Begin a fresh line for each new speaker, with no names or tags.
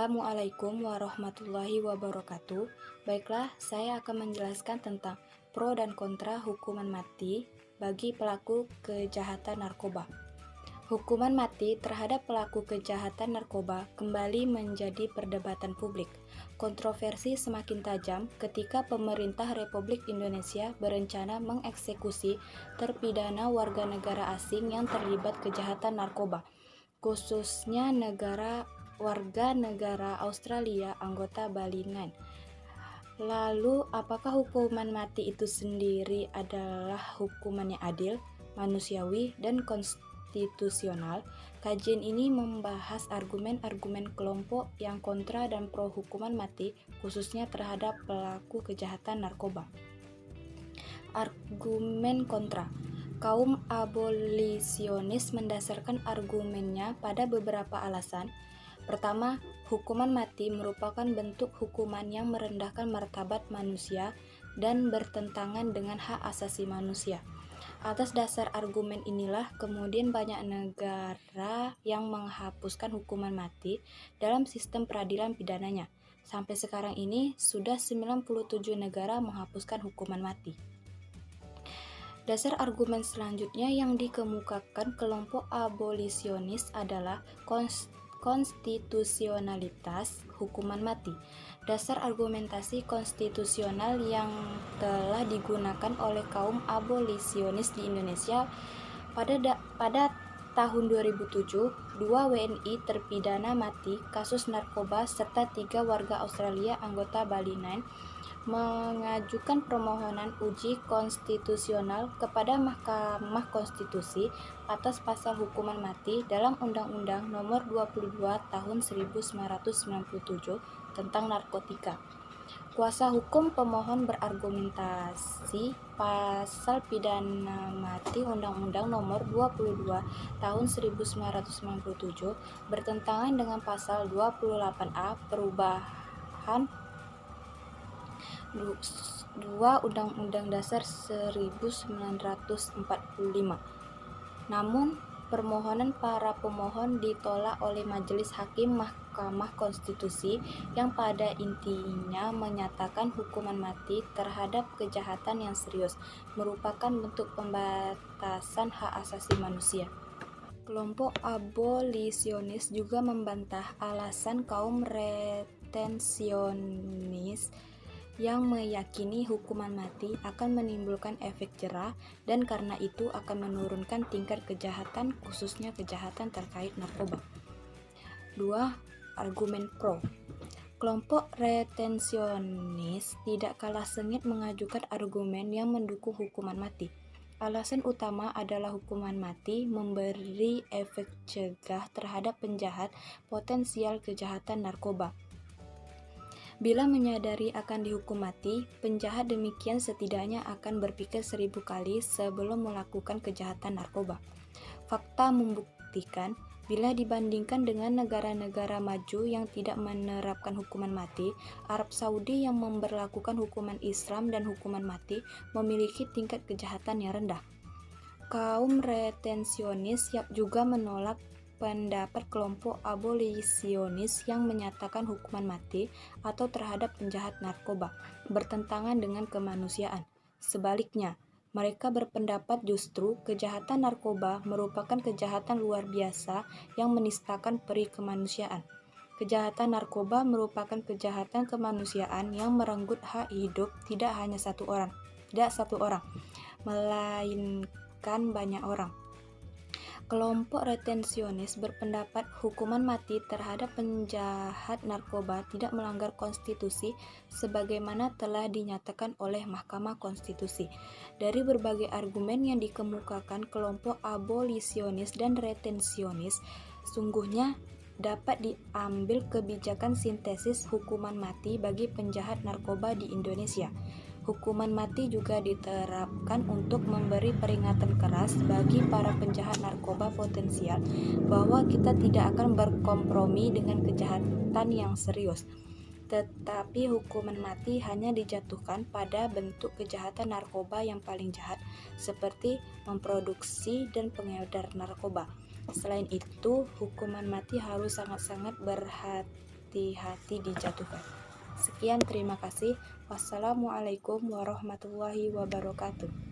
Assalamualaikum warahmatullahi wabarakatuh. Baiklah, saya akan menjelaskan tentang pro dan kontra hukuman mati bagi pelaku kejahatan narkoba. Hukuman mati terhadap pelaku kejahatan narkoba kembali menjadi perdebatan publik. Kontroversi semakin tajam ketika pemerintah Republik Indonesia berencana mengeksekusi terpidana warga negara asing yang terlibat kejahatan narkoba, khususnya warga negara Australia anggota Bali 9. Lalu, apakah hukuman mati itu sendiri adalah hukuman yang adil, manusiawi, dan konstitusional? Kajian ini membahas argumen-argumen kelompok yang kontra dan pro hukuman mati, khususnya terhadap pelaku kejahatan narkoba. Argumen kontra. Kaum abolisionis mendasarkan argumennya pada beberapa alasan. Pertama, hukuman mati merupakan bentuk hukuman yang merendahkan martabat manusia dan bertentangan dengan hak asasi manusia. Atas dasar argumen inilah kemudian banyak negara yang menghapuskan hukuman mati dalam sistem peradilan pidananya. Sampai sekarang ini sudah 97 negara menghapuskan hukuman mati. Dasar argumen selanjutnya yang dikemukakan kelompok abolisionis adalah konstitusionalitas hukuman mati. Dasar argumentasi konstitusional yang telah digunakan oleh kaum abolisionis di Indonesia pada tahun 2007, 2 WNI terpidana mati kasus narkoba serta 3 warga Australia anggota Bali 9 mengajukan permohonan uji konstitusional kepada Mahkamah Konstitusi atas pasal hukuman mati dalam Undang-Undang Nomor 22 Tahun 1997 tentang narkotika. Kuasa hukum pemohon berargumentasi pasal pidana mati Undang-Undang Nomor 22 Tahun 1997 bertentangan dengan pasal 28A perubahan 2 Undang-Undang Dasar 1945. Namun, permohonan para pemohon ditolak oleh Majelis Hakim Mahkamah Konstitusi yang pada intinya menyatakan hukuman mati terhadap kejahatan yang serius merupakan bentuk pembatasan hak asasi manusia. Kelompok abolisionis juga membantah alasan kaum retensionis yang meyakini hukuman mati akan menimbulkan efek jera dan karena itu akan menurunkan tingkat kejahatan, khususnya kejahatan terkait narkoba. 2. Argumen pro. Kelompok retensionis tidak kalah sengit mengajukan argumen yang mendukung hukuman mati. Alasan utama adalah hukuman mati memberi efek cegah terhadap penjahat potensial kejahatan narkoba. Bila menyadari akan dihukum mati, penjahat demikian setidaknya akan berpikir 1000 kali sebelum melakukan kejahatan narkoba. Fakta membuktikan, bila dibandingkan dengan negara-negara maju yang tidak menerapkan hukuman mati, Arab Saudi yang memberlakukan hukuman Islam dan hukuman mati memiliki tingkat kejahatan yang rendah. Kaum retensionis juga menolak pendapat kelompok abolisionis yang menyatakan hukuman mati atau terhadap penjahat narkoba bertentangan dengan kemanusiaan. Sebaliknya, mereka berpendapat justru kejahatan narkoba merupakan kejahatan luar biasa yang menistakan peri kemanusiaan. Kejahatan narkoba merupakan kejahatan kemanusiaan yang merenggut hak hidup tidak satu orang, melainkan banyak orang. Kelompok retensionis berpendapat hukuman mati terhadap penjahat narkoba tidak melanggar konstitusi sebagaimana telah dinyatakan oleh Mahkamah Konstitusi. Dari berbagai argumen yang dikemukakan kelompok abolisionis dan retensionis, sungguhnya dapat diambil kebijakan sintesis hukuman mati bagi penjahat narkoba di Indonesia. Hukuman mati juga diterapkan untuk memberi peringatan keras bagi para penjahat narkoba potensial bahwa kita tidak akan berkompromi dengan kejahatan yang serius. Tetapi hukuman mati hanya dijatuhkan pada bentuk kejahatan narkoba yang paling jahat, seperti memproduksi dan pengedar narkoba. Selain itu, hukuman mati harus sangat-sangat berhati hati-hati dijatuhkan. Sekian, terima kasih. Wassalamualaikum warahmatullahi wabarakatuh.